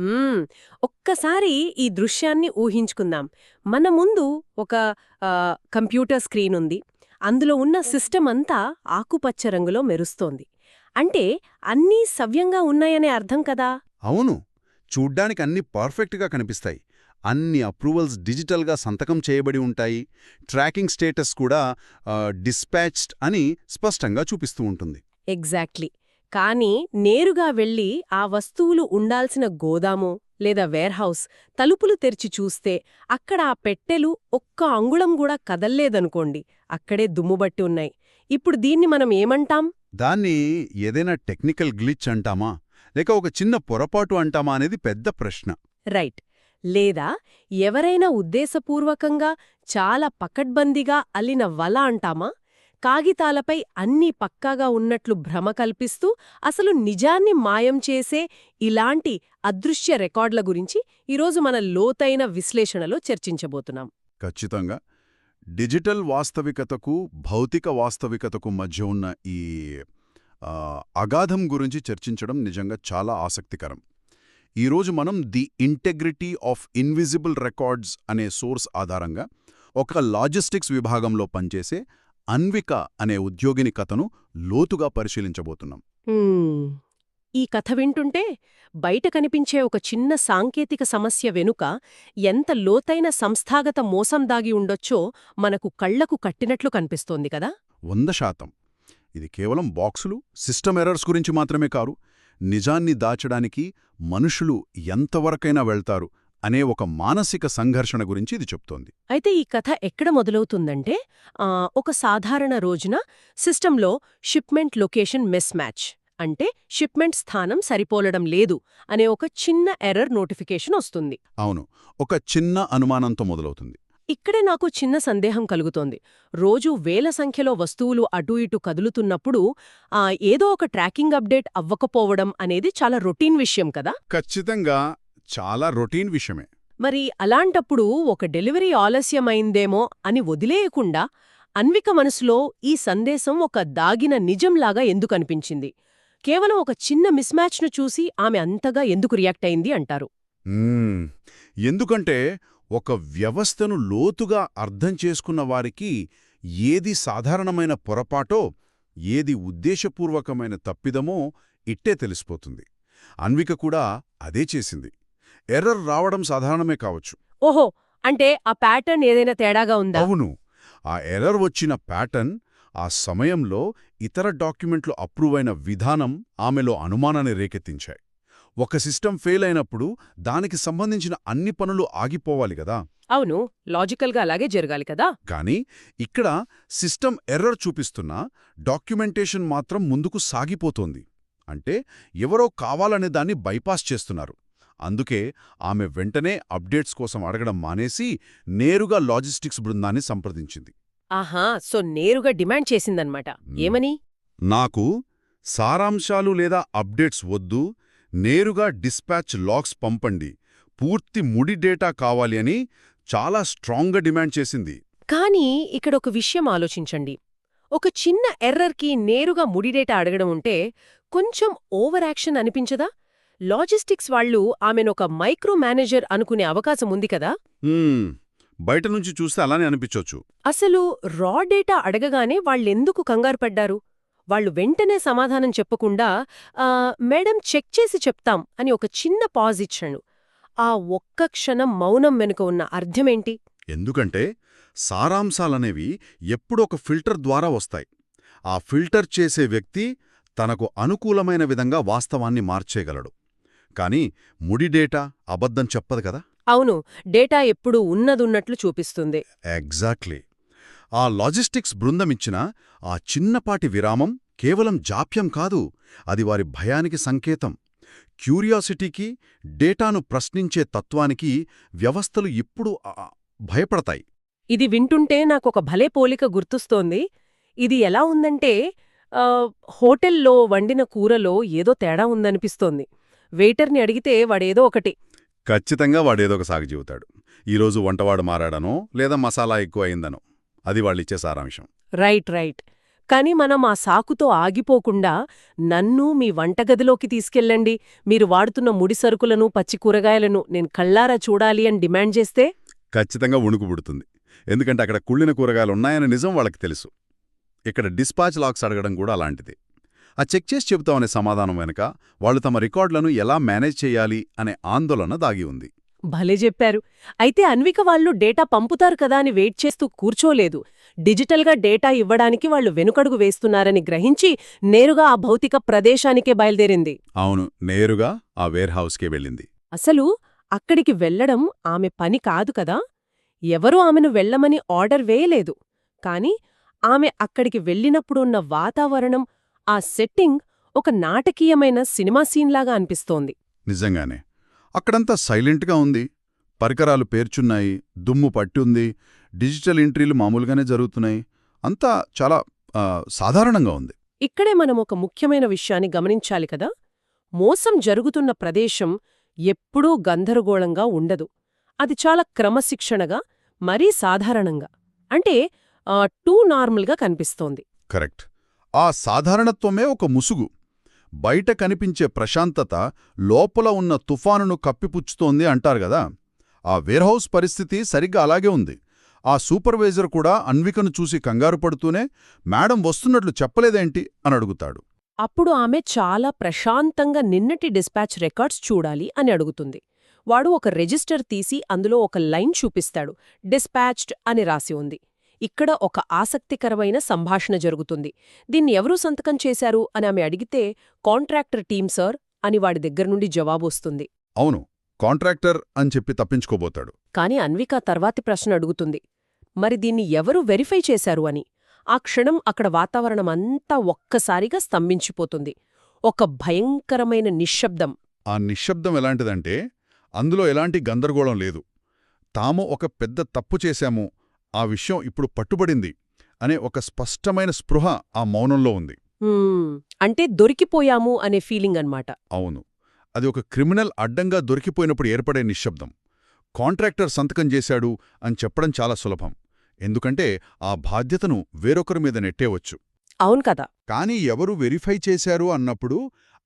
మ్మ్. ఒక్కసారి ఈ దృశ్యాన్ని ఊహించుకుందాం. మన ముందు ఒక కంప్యూటర్ స్క్రీన్ ఉంది. అందులో ఉన్న సిస్టమ్ అంతా ఆకుపచ్చ రంగులో మెరుస్తోంది. అంటే అన్నీ సవ్యంగా ఉన్నాయనే అర్థం కదా. అవును, చూడ్డానికి అన్ని పర్ఫెక్ట్గా కనిపిస్తాయి. అన్ని అప్రూవల్స్ డిజిటల్గా సంతకం చేయబడి ఉంటాయి. ట్రాకింగ్ స్టేటస్ కూడా డిస్పాచ్డ్ అని స్పష్టంగా చూపిస్తూ ఉంటుంది. ఎగ్జాక్ట్లీ. కానీ నేరుగా వెళ్ళి ఆ వస్తువులు ఉండాల్సిన గోదాము లేదా వేర్హౌస్ తలుపులు తెరిచి చూస్తే అక్కడ ఆ పెట్టెలు ఒక్క అంగుళం కూడా కదల్లేదనుకోండి, అక్కడే దుమ్ముబట్టి ఉన్నాయి. ఇప్పుడు దీన్ని మనం ఏమంటాం? దాన్ని ఏదైనా టెక్నికల్ గ్లిచ్ అంటామా, లేక ఒక చిన్న పొరపాటు అంటామా అనేది పెద్ద ప్రశ్న. రైట్. లేదా ఎవరైనా ఉద్దేశపూర్వకంగా చాలా పకడ్బందీగా అల్లిన వల అంటామా? కాగితాలపై అన్నీ పక్కాగా ఉన్నట్లు భ్రమ కల్పిస్తూ అసలు నిజాన్ని మాయం చేసే ఇలాంటి అదృశ్య రికార్డుల గురించి ఈరోజు మన లోతైన విశ్లేషణలో చర్చించబోతున్నాం. ఖచ్చితంగా. డిజిటల్ వాస్తవికతకు భౌతిక వాస్తవికతకు మధ్య ఉన్న ఈ అగాధం గురించి చర్చించడం నిజంగా చాలా ఆసక్తికరం. ఈరోజు మనం the integrity of invisible records అనే సోర్స్ ఆధారంగా ఒక లాజిస్టిక్స్ విభాగంలో పనిచేసే అన్విక అనే ఉద్యోగిని కథను లోతుగా పరిశీలించబోతున్నాం. ఈ కథ వింటుంటే బయట కనిపించే ఒక చిన్న సాంకేతిక సమస్య వెనుక ఎంత లోతైన సంస్థాగత మోసం దాగి ఉండొచ్చో మనకు కళ్లకు కట్టినట్లు కనిపిస్తోంది కదా. 100%. ఇది కేవలం బాక్సులు, సిస్టమ్ ఎర్రర్స్ గురించి మాత్రమే కాదు, నిజాన్ని దాచడానికి మనుషులు ఎంతవరకైనా వెళ్తారు అనే ఒక మానసిక సంఘర్షణ గురించి ఇది చెప్తోంది. అయితే ఈ కథ ఎక్కడ మొదలవుతుందంటే ఒక సాధారణ రోజున సిస్టంలో షిప్మెంట్ లొకేషన్ మిస్ మ్యాచ్, అంటే షిప్మెంట్ స్థానం సరిపోలడం లేదు అనే ఒక చిన్న ఎర్రర్ నోటిఫికేషన్ వస్తుంది. అవును, ఒక చిన్న అనుమానంతో మొదలవుతుంది. ఇక్కడే నాకు చిన్న సందేహం కలుగుతోంది. రోజూ వేల సంఖ్యలో వస్తువులు అటూ ఇటూ కదులుతున్నప్పుడు ఏదో ఒక ట్రాకింగ్ అప్డేట్ అవ్వకపోవడం అనేది చాలా రొటీన్ విషయం కదా. ఖచ్చితంగా చాలా రొటీన్ విషయమే. మరి అలాంటప్పుడు ఒక డెలివరీ ఆలస్యమైందేమో అని వదిలేయకుండా అన్విక మనసులో ఈ సందేశం ఒక దాగిన నిజంలాగా ఎందుకనిపించింది? కేవలం ఒక చిన్న మిస్మ్యాచ్ను చూసి ఆమె అంతగా ఎందుకు రియాక్ట్ అయింది అంటారు? ఎందుకంటే ఒక వ్యవస్థను లోతుగా అర్థం చేసుకున్న వారికి ఏది సాధారణమైన పొరపాటో, ఏది ఉద్దేశపూర్వకమైన తప్పిదమో ఇట్టే తెలిసిపోతుంది. అన్విక కూడా అదే చేసింది. ఎర్రర్ రావడం సాధారణమే కావచ్చు. ఓహో, అంటే ఆ ప్యాటర్న్ ఏదైనా తేడాగా ఉందా? అవును, ఆ ఎర్రర్ వచ్చిన ప్యాటర్న్, ఆ సమయంలో ఇతర డాక్యుమెంట్లు అప్రూవ్ అయిన విధానం ఆమెలో అనుమానాన్ని రేకెత్తించాయి. ఒక సిస్టమ్ ఫెయిల్ అయినప్పుడు దానికి సంబంధించిన అన్ని పనులు ఆగిపోవాలి కదా. అవును, లాజికల్గా అలాగే జరగాలి కదా. కానీ ఇక్కడ సిస్టమ్ ఎర్రర్ చూపిస్తున్నా డాక్యుమెంటేషన్ మాత్రం ముందుకు సాగిపోతోంది. అంటే ఎవరో కావాలనే దాన్ని బైపాస్ చేస్తున్నారు. అందుకే ఆమె వెంటనే అప్డేట్స్ కోసం అడగడం మానేసి నేరుగా లాజిస్టిక్స్ బృందాన్ని సంప్రదించింది. ఆహా, సో నేరుగా డిమాండ్ చేసిందన్నమాట. ఏమని? నాకు సారాంశాలు లేదా అప్డేట్స్ వద్దు, నేరుగా డిస్పాచ్ లాగ్స్ పంపండి, పూర్తి ముడి డేటా కావాలి అని చాలా స్ట్రాంగ్గా డిమాండ్ చేసింది. కానీ ఇక్కడొక విషయం ఆలోచించండి. ఒక చిన్న ఎర్రర్కి నేరుగా ముడి డేటా అడగడం ఉంటే కొంచెం ఓవర్ యాక్షన్ అనిపించదా? లాజిస్టిక్స్ వాళ్లు ఆమెనొక మైక్రో మేనేజర్ అనుకునే అవకాశం ఉంది కదా. బయట నుంచి చూస్తే అలానే అనిపించొచ్చు. అసలు రా డేటా అడగగానే వాళ్ళెందుకు కంగారుపడ్డారు? వాళ్లు వెంటనే సమాధానం చెప్పకుండా మేడం చెక్ చేసి చెప్తాం అని ఒక చిన్న పాజ్ ఇచ్చాడు. ఆ ఒక్క క్షణం మౌనం వెనుక ఉన్న అర్థమేంటి? ఎందుకంటే సారాంశాలనేవి ఎప్పుడొక ఫిల్టర్ ద్వారా వస్తాయి. ఆ ఫిల్టర్ చేసే వ్యక్తి తనకు అనుకూలమైన విధంగా వాస్తవాన్ని మార్చేయగలడు. కానీ ముడి డేటా అబద్ధం చెప్పదు కదా. అవును, డేటా ఎప్పుడూ ఉన్నదున్నట్లు చూపిస్తుంది. ఎగ్జాక్ట్లీ. ఆ లాజిస్టిక్స్ బృందమిచ్చిన ఆ చిన్నపాటి విరామం కేవలం జాప్యం కాదు, అది వారి భయానికి సంకేతం. క్యూరియాసిటీకి, డేటాను ప్రశ్నించే తత్వానికి వ్యవస్థలు ఎప్పుడూ భయపడతాయి. ఇది వింటుంటే నాకొక భలే పోలిక గుర్తుస్తోంది. ఇది ఎలా ఉందంటే హోటల్లో వండిన కూరలో ఏదో తేడా ఉందనిపిస్తోంది. వెయిటర్ని అడిగితే వాడేదో ఒకటి. ఖచ్చితంగా వాడేదో ఒక సాగు చెబుతాడు. ఈరోజు వంటవాడు మారాడనో లేదా మసాలా ఎక్కువ అయిందనో. అది వాళ్ళిచ్చే సారాంశం. రైట్. కాని మనం ఆ సాకుతో ఆగిపోకుండా నన్ను మీ వంటగదిలోకి తీసుకెళ్ళండి, మీరు వాడుతున్న ముడి సరుకులను పచ్చి కూరగాయలను నేను కళ్ళారా చూడాలి అని డిమాండ్ చేస్తే ఖచ్చితంగా వణుకు పుడుతుంది. ఎందుకంటే అక్కడ కుళ్ళిన కూరగాయలున్నాయని నిజం వాళ్ళకి తెలుసు. ఇక్కడ డిస్పాచ్ లాక్స్ అడగడం కూడా అలాంటిదే. ఆ చెక్ చేసి చెబుతామనే సమాధానం వెనుక వాళ్ళు తమ రికార్డులను ఎలా మేనేజ్ చేయాలి అనే ఆందోళన దాగి ఉంది. భలే చెప్పారు. అయితే అన్విక వాళ్ళు డేటా పంపుతారు కదా అని వెయిట్ చేస్తూ కూర్చోలేదు. డిజిటల్గా డేటా ఇవ్వడానికి వాళ్ళు వెనుకడుగు వేస్తున్నారని గ్రహించి నేరుగా ఆ భౌతిక ప్రదేశానికే బయలుదేరింది. అవును, నేరుగా ఆ వేర్హౌస్కే వెళ్ళింది. అసలు అక్కడికి వెళ్లడం ఆమె పని కాదు కదా. ఎవరూ ఆమెను వెళ్లమని ఆర్డర్ వేయలేదు. కాని ఆమె అక్కడికి వెళ్ళినప్పుడున్న వాతావరణం, ఆ సెట్టింగ్ ఒక నాటకీయమైన సినిమా సీన్లాగా అనిపిస్తోంది. నిజంగానే అక్కడంతా సైలెంట్గా ఉంది. పరికరాలు పేర్చున్నాయి, దుమ్ము పట్టుంది, డిజిటల్ ఎంట్రీలు మామూలుగానే జరుగుతున్నాయి. అంతా చాలా సాధారణంగా ఉంది. ఇక్కడే మనం ఒక ముఖ్యమైన విషయాన్ని గమనించాలి కదా. మోసం జరుగుతున్న ప్రదేశం ఎప్పుడూ గందరగోళంగా ఉండదు. అది చాలా క్రమశిక్షణగా, మరీ సాధారణంగా, అంటే టూ నార్మల్గా కనిపిస్తోంది. కరెక్ట్. ఆ సాధారణత్వమే ఒక ముసుగు. బయట కనిపించే ప్రశాంతత లోపల ఉన్న తుఫానును కప్పిపుచ్చుతోంది అంటారు గదా. ఆ వేర్హౌస్ పరిస్థితి సరిగ్గా అలాగే ఉంది. ఆ సూపర్వైజర్ కూడా అన్వికను చూసి కంగారు పడుతూనే మేడం వస్తున్నట్లు చెప్పలేదేంటి అని అడుగుతాడు. అప్పుడు ఆమె చాలా ప్రశాంతంగా నిన్నటి డిస్పాచ్ రికార్డ్స్ చూడాలి అని అడుగుతుంది. వాడు ఒక రిజిస్టర్ తీసి అందులో ఒక లైన్ చూపిస్తాడు. డిస్పాచ్డ్ అని రాసి ఉంది. ఇక్కడ ఒక ఆసక్తికరమైన సంభాషణ జరుగుతుంది. దీన్ని ఎవరూ సంతకం చేశారు అని ఆమె అడిగితే కాంట్రాక్టర్ టీమ్ సార్ అని వాడి దగ్గర్నుండి జవాబు వస్తుంది. అవును, కాంట్రాక్టర్ అని చెప్పి తప్పించుకోబోతాడు. కాని అన్విక తర్వాతి ప్రశ్న అడుగుతుంది, మరి దీన్ని ఎవరు వెరిఫై చేశారు అని. ఆ క్షణం అక్కడ వాతావరణమంతా ఒక్కసారిగా స్తంభించిపోతుంది. ఒక భయంకరమైన నిశ్శబ్దం. ఆ నిశ్శబ్దం ఎలాంటిదంటే అందులో ఎలాంటి గందరగోళం లేదు. తాము ఒక పెద్ద తప్పు చేశాము, ఆ విషయం ఇప్పుడు పట్టుబడింది అనే ఒక స్పష్టమైన స్పృహ ఆ మౌనంలో ఉంది. అంటే దొరికిపోయాము అనే ఫీలింగ్ అన్నమాట. అవును, అది ఒక క్రిమినల్ అడ్డంగా దొరికిపోయినప్పుడు ఏర్పడే నిశ్శబ్దం. కాంట్రాక్టర్ సంతకం చేశాడు అని చెప్పడం చాలా సులభం, ఎందుకంటే ఆ బాధ్యతను వేరొకరి మీద నెట్టేవచ్చు. అవును కదా. కానీ ఎవరు వెరిఫై చేశారు అన్నప్పుడు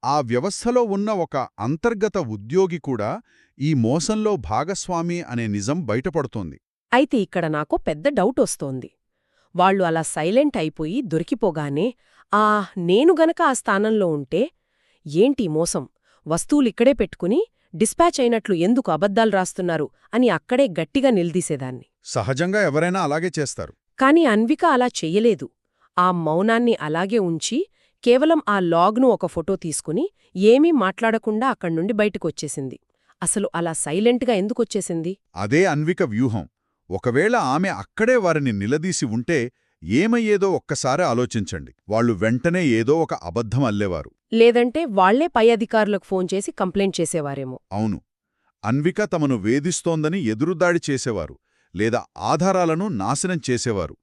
ఆ వ్యవస్థలో ఉన్న ఒక అంతర్గత ఉద్యోగి కూడా ఈ మోసంలో భాగస్వామి అనే నిజం బయటపడుతోంది. అయితే ఇక్కడ నాకు పెద్ద డౌట్ వస్తోంది. వాళ్ళు అలా సైలెంట్ అయిపోయి దొరికిపోగానే నేను గనక ఆ స్థానంలో ఉంటే, ఏంటి మోసం, వస్తువులిక్కడే పెట్టుకుని డిస్పాచ్ అయినట్లు ఎందుకు అబద్ధాలు రాస్తున్నారు అని అక్కడే గట్టిగా నిలదీసేదాన్ని. సహజంగా ఎవరైనా అలాగే చేస్తారు. కాని అన్విక అలా చెయ్యలేదు. ఆ మౌనాన్ని అలాగే ఉంచి కేవలం ఆ లాగ్ను ఒక ఫోటో తీసుకుని ఏమీ మాట్లాడకుండా అక్కడ్నుండి బయటకొచ్చేసింది. అసలు అలా సైలెంట్గా ఎందుకొచ్చేసింది? అదే అన్విక వ్యూహం. ఒకవేళ ఆమె అక్కడే వారిని నిలదీసి ఉంటే ఏమయ్యేదో ఒక్కసారి ఆలోచించండి. వాళ్ళు వెంటనే ఏదో ఒక అబద్ధం అల్లేవారు. లేదంటే వాళ్లే పై అధికారులకు ఫోన్ చేసి కంప్లైంట్ చేసేవారేమో. అవును, అన్విక తమను వేధిస్తోందని ఎదురుదాడి చేసేవారు, లేదా ఆధారాలను నాశనం చేసేవారు.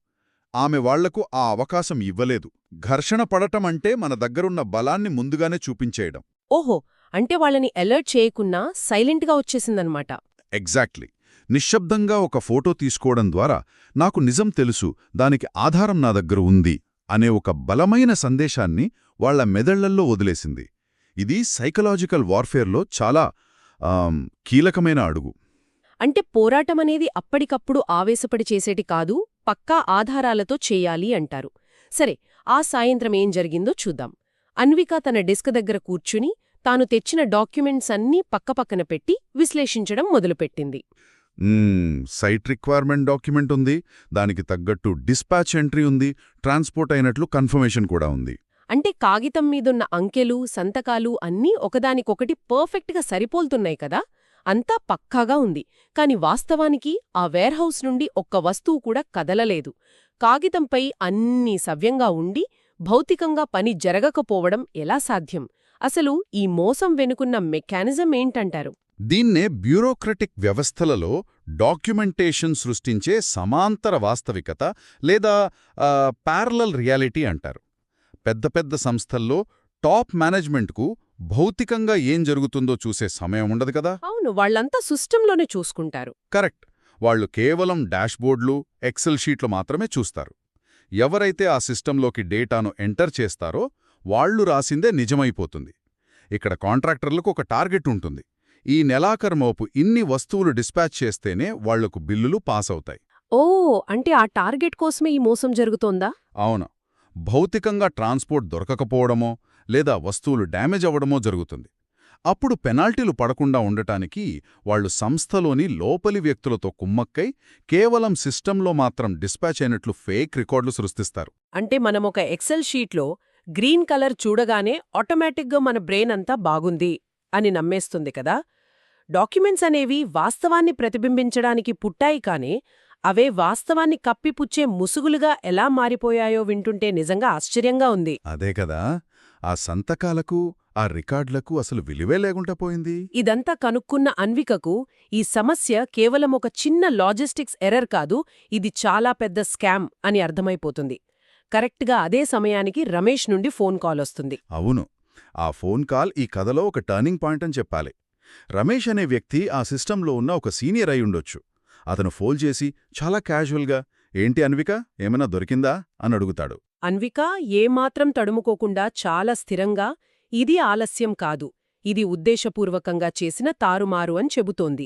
ఆమె వాళ్లకు ఆ అవకాశం ఇవ్వలేదు. ఘర్షణ పడటమంటే మన దగ్గరున్న బలాన్ని ముందుగానే చూపించేయడం. ఓహో, అంటే వాళ్ళని అలర్ట్ చేయకున్నా సైలెంట్గా వచ్చేసిందనమాట. ఎగ్జాక్ట్లీ. నిశ్శబ్దంగా ఒక ఫోటో తీసుకోవడం ద్వారా నాకు నిజం తెలుసు, దానికి ఆధారం నా దగ్గర ఉంది అనే ఒక బలమైన సందేశాన్ని వాళ్ల మెదళ్లల్లో వదిలేసింది. ఇది సైకలాజికల్ వార్ఫేర్లో చాలా కీలకమైన అడుగు. అంటే పోరాటమనేది అప్పటికప్పుడు ఆవేశపడి చేసేటి కాదు, పక్కా ఆధారాలతో చేయాలి అంటారు. సరే, ఆ సాయంత్రం ఏం జరిగిందో చూద్దాం. అన్విక తన డెస్క్ దగ్గర కూర్చుని తాను తెచ్చిన డాక్యుమెంట్స్ అన్నీ పక్కపక్కన పెట్టి విశ్లేషించడం మొదలుపెట్టింది. సైట్ రిక్వైర్మెంట్ డాక్యుమెంట్ ఉంది, దానికి తగ్గట్టు డిస్పాచ్ ఎంట్రీ ఉంది, ట్రాన్స్పోర్ట్ అయినట్లు కన్ఫర్మేషన్ కూడా ఉంది. అంటే కాగితం మీదున్న అంకెలు, సంతకాలు అన్నీ ఒకదానికొకటి పర్ఫెక్ట్గా సరిపోల్తున్నాయి కదా. అంతా పక్కాగా ఉంది. కాని వాస్తవానికి ఆ వేర్హౌస్ నుండి ఒక్క వస్తువు కూడా కదలలేదు. కాగితంపై అన్నీ సవ్యంగా ఉండి భౌతికంగా పని జరగకపోవడం ఎలా సాధ్యం? అసలు ఈ మోసం వెనుకున్న మెకానిజం ఏంటంటారు? దీన్నే బ్యూరోక్రటిక్ వ్యవస్థలలో డాక్యుమెంటేషన్ సృష్టించే సమాంతర వాస్తవికత లేదా ప్యారలల్ రియాలిటీ అంటారు. పెద్ద పెద్ద సంస్థల్లో టాప్ మేనేజ్మెంట్కు భౌతికంగా ఏం జరుగుతుందో చూసే సమయం ఉండదు కదా. అవును, వాళ్లంతా సిస్టంలోనే చూసుకుంటారు. కరెక్ట్. వాళ్లు కేవలం డాష్బోర్డ్లు, ఎక్సెల్ షీట్లు మాత్రమే చూస్తారు. ఎవరైతే ఆ సిస్టంలోకి డేటాను ఎంటర్ చేస్తారో వాళ్లు రాసిందే నిజమైపోతుంది. ఇక్కడ కాంట్రాక్టర్లకు ఒక టార్గెట్ ఉంటుంది. ఈ నెలాఖరులోపు ఇన్ని వస్తువులు డిస్పాచ్ చేస్తేనే వాళ్లకు బిల్లులు పాస్ అవుతాయి. ఓ, అంటే ఆ టార్గెట్ కోసమే ఈ మోసం జరుగుతోందా? అవును. భౌతికంగా ట్రాన్స్పోర్ట్ దొరకకపోవడమో లేదా వస్తువులు డ్యామేజ్ అవ్వడమో జరుగుతుంది. అప్పుడు పెనాల్టీలు పడకుండా ఉండటానికి వాళ్లు సంస్థలోని లోపలి వ్యక్తులతో కుమ్మక్కై కేవలం సిస్టంలో మాత్రం డిస్పాచ్ అయినట్లు ఫేక్ రికార్డులు సృష్టిస్తారు. అంటే మనం ఒక ఎక్సెల్ షీట్లో గ్రీన్ కలర్ చూడగానే ఆటోమేటిక్గా మన బ్రెయిన్ అంతా బాగుంది అని నమ్మేస్తుంది కదా. డాక్యుమెంట్స్ అనేవి వాస్తవాన్ని ప్రతిబింబించడానికి పుట్టాయి, కానీ అవే వాస్తవాన్ని కప్పిపుచ్చే ముసుగులుగా ఎలా మారిపోయాయో వింటుంటే నిజంగా ఆశ్చర్యంగా ఉంది. అదే కదా, ఆ సంతకాలకు ఆ రికార్డులకు అసలు విలువే లేకుండా పోయింది. ఇదంతా కనుక్కున్న అన్వికకు ఈ సమస్య కేవలం ఒక చిన్న లాజిస్టిక్స్ ఎర్రర్ కాదు, ఇది చాలా పెద్ద స్కామ్ అని అర్థమైపోతుంది. కరెక్ట్గా అదే సమయానికి రమేష్ నుండి ఫోన్ కాల్ వస్తుంది. అవును, ఆ ఫోన్ కాల్ ఈ కథలో ఒక టర్నింగ్ పాయింట్ అని చెప్పాలి. రమేష్ అనే వ్యక్తి ఆ సిస్టంలో ఉన్న ఒక సీనియర్ అయి ఉండొచ్చు. అతను ఫోన్ చేసి చాలా క్యాజువల్గా, ఏంటి అన్విక, ఏమైనా దొరికిందా అని అడుగుతాడు. అన్విక ఏమాత్రం తడుముకోకుండా చాలా స్థిరంగా, ఇది ఆలస్యం కాదు, ఇది ఉద్దేశపూర్వకంగా చేసిన తారుమారు అని చెబుతోంది.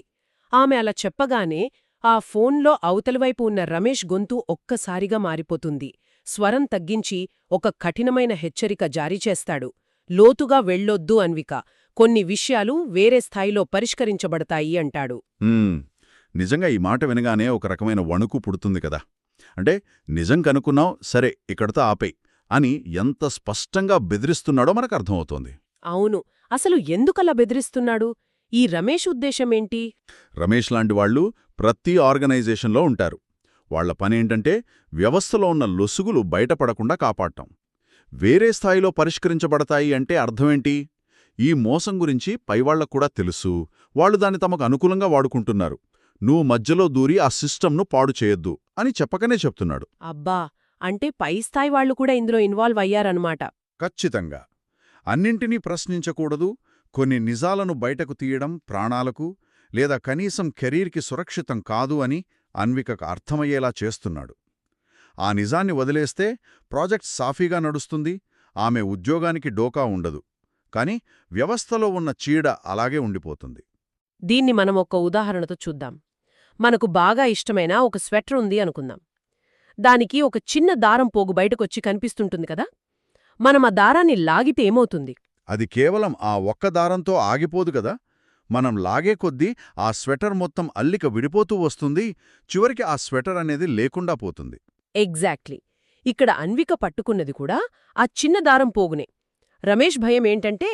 ఆమె అలా చెప్పగానే ఆ ఫోన్లో అవతలివైపు ఉన్న రమేష్ గొంతు ఒక్కసారిగా మారిపోతుంది. స్వరం తగ్గించి ఒక కఠినమైన హెచ్చరిక జారీ చేస్తాడు. లోతుగా వెళ్ళొద్దు అన్విక, కొన్ని విషయాలు వేరే స్థాయిలో పరిష్కరించబడతాయి అంటాడు. నిజంగా ఈ మాట వినగానే ఒక రకమైన వణుకు పుడుతుంది కదా. అంటే నిజం కనుక్కున్నావు, సరే ఇక్కడతో ఆపేయ్ అని ఎంత స్పష్టంగా బెదిరిస్తున్నాడో మనకు అర్థమవుతోంది. అవును, అసలు ఎందుకలా బెదిరిస్తున్నాడు? ఈ రమేష్ ఉద్దేశమేంటి? రమేష్ లాంటి వాళ్లు ప్రతి ఆర్గనైజేషన్లో ఉంటారు. వాళ్ల పనేంటంటే వ్యవస్థలో ఉన్న లొసుగులు బయటపడకుండా కాపాడటం. వేరే స్థాయిలో పరిష్కరించబడతాయి అంటే అర్థమేంటి? ఈ మోసం గురించి పైవాళ్లకు కూడా తెలుసు, వాళ్లు దాన్ని తమకు అనుకూలంగా వాడుకుంటున్నారు. నువ్వు మధ్యలో దూరి ఆ సిస్టమ్ను పాడు చేయొద్దు అని చెప్పకనే చెప్తున్నాడు. అబ్బా, అంటే పై స్థాయి వాళ్లు కూడా ఇందులో ఇన్వాల్వ్ అయ్యారన్నమాట. ఖచ్చితంగా. అన్నింటినీ ప్రశ్నించకూడదు, కొన్ని నిజాలను బయటకు తీయడం ప్రాణాలకు లేదా కనీసం కెరీర్కి సురక్షితం కాదు అని అన్వికకు అర్థమయ్యేలా చేస్తున్నాడు. ఆ నిజాన్ని వదిలేస్తే ప్రాజెక్ట్ సాఫీగా నడుస్తుంది, ఆమె ఉద్యోగానికి డోకా ఉండదు. కాని వ్యవస్థలో ఉన్న చీడ అలాగే ఉండిపోతుంది. దీన్ని మనం ఒక ఉదాహరణతో చూద్దాం. మనకు బాగా ఇష్టమైన ఒక స్వెటర్ ఉంది అనుకుందాం. దానికి ఒక చిన్న దారం పోగు బయటకొచ్చి కనిపిస్తుంటుంది కదా. మనం ఆ దారాన్ని లాగితే ఏమవుతుంది? అది కేవలం ఆ ఒక్క దారంతో ఆగిపోదు కదా. మనం లాగే కొద్దీ ఆ స్వెటర్ మొత్తం అల్లిక విడిపోతూ వస్తుంది, చివరికి ఆ స్వెటర్ అనేది లేకుండా పోతుంది. ఎగ్జాక్ట్లీ. ఇక్కడ అన్విక పట్టుకున్నది కూడా ఆ చిన్న దారం పోగునే. రమేష్ భయం ఏంటంటే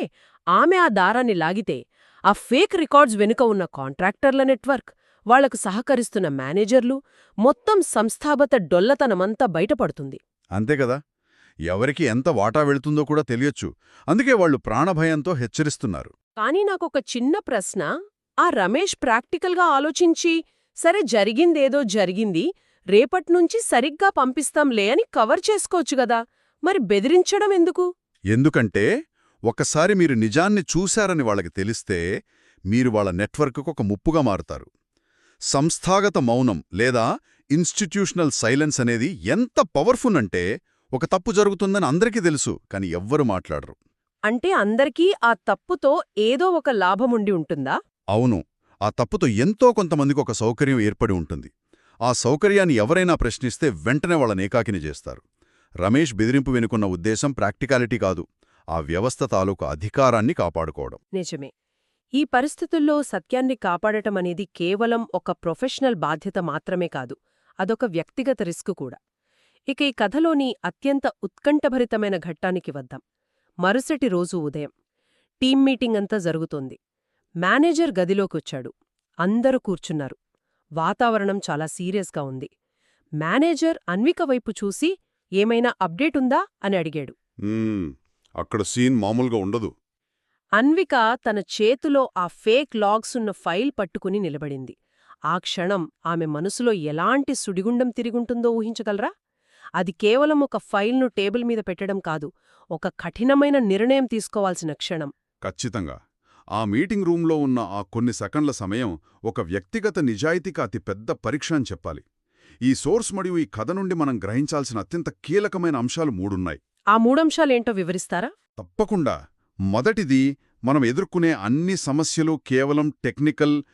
ఆమె ఆ దారాన్ని లాగితే ఆ ఫేక్ రికార్డ్స్ వెనుక ఉన్న కాంట్రాక్టర్ల నెట్వర్క్, వాళ్లకు సహకరిస్తున్న మేనేజర్లు, మొత్తం సంస్థాగత డొల్లతనమంతా బయటపడుతుంది. అంతేకదా, ఎవరికి ఎంత వాటా వెళుతుందో కూడా తెలియచ్చు. అందుకే వాళ్లు ప్రాణభయంతో హెచ్చరిస్తున్నారు. కానీ నాకొక చిన్న ప్రశ్న. ఆ రమేష్ ప్రాక్టికల్గా ఆలోచించి, సరే జరిగిందేదో జరిగింది, రేపట్నుంచి సరిగ్గా పంపిస్తాంలే అని కవర్ చేసుకోవచ్చు గదా. మరి బెదిరించడం ఎందుకు? ఎందుకంటే ఒకసారి మీరు నిజాన్ని చూశారని వాళ్ళకి తెలిస్తే మీరు వాళ్ళ నెట్వర్క్కు ఒక ముప్పుగా మారుతారు. సంస్థాగత మౌనం లేదా ఇన్స్టిట్యూషనల్ సైలెన్స్ అనేది ఎంత పవర్ఫుల్ అంటే, ఒక తప్పు జరుగుతుందని అందరికీ తెలుసు, కాని ఎవ్వరూ మాట్లాడరు. అంటే అందరికీ ఆ తప్పుతో ఏదో ఒక లాభముండి ఉంటుందా? అవును, ఆ తప్పుతో ఎంతో కొంతమందికి ఒక సౌకర్యం ఏర్పడి ఉంటుంది. ఆ సౌకర్యాన్ని ఎవరైనా ప్రశ్నిస్తే వెంటనే వాళ్ళని ఏకాకిని చేస్తారు. రమేష్ బెదిరింపు వెనుకున్న ఉద్దేశం ప్రాక్టికాలిటీ కాదు, ఆ వ్యవస్థ తాలూకు అధికారాన్ని కాపాడుకోవడం. నిజమే. ఈ పరిస్థితుల్లో సత్యాన్ని కాపాడటమనేది కేవలం ఒక ప్రొఫెషనల్ బాధ్యత మాత్రమే కాదు, అదొక వ్యక్తిగత రిస్క్ కూడా. ఇక ఈ కథలోని అత్యంత ఉత్కంఠభరితమైన ఘట్టానికి వద్దాం. మరుసటి రోజు ఉదయం టీం మీటింగ్ అంతా జరుగుతోంది. మేనేజర్ గదిలోకొచ్చాడు. అందరూ కూర్చున్నారు. వాతావరణం చాలా సీరియస్గా ఉంది. మేనేజర్ అన్విక వైపు చూసి, ఏమైనా అప్డేట్ ఉందా అని అడిగాడు. అక్కడ సీన్ మామూలుగా ఉండదు. అన్విక తన చేతిలో ఆ ఫేక్ లాగ్స్ ఉన్న ఫైల్ పట్టుకుని నిలబడింది. ఆ క్షణం ఆమె మనసులో ఎలాంటి సుడిగుండం తిరుగుంటుందో ఊహించగలరా? అది కేవలం ఒక ఫైల్ను టేబుల్ మీద పెట్టడం కాదు, ఒక కఠినమైన నిర్ణయం తీసుకోవాల్సిన క్షణం. ఖచ్చితంగా. ఆ మీటింగ్ రూంలో ఉన్న ఆ కొన్ని సెకండ్ల సమయం ఒక వ్యక్తిగత నిజాయితీకి అతి పెద్ద పరీక్ష అని చెప్పాలి. ఈ సోర్స్ మరియు ఈ కథ నుండి మనం గ్రహించాల్సిన అత్యంత కీలకమైన అంశాలు మూడున్నాయి. ఆ మూడంశాలేంటో వివరిస్తారా? తప్పకుండా. మొదటిది, మనం ఎదుర్కొనే అన్ని సమస్యలు కేవలం టెక్నికల్,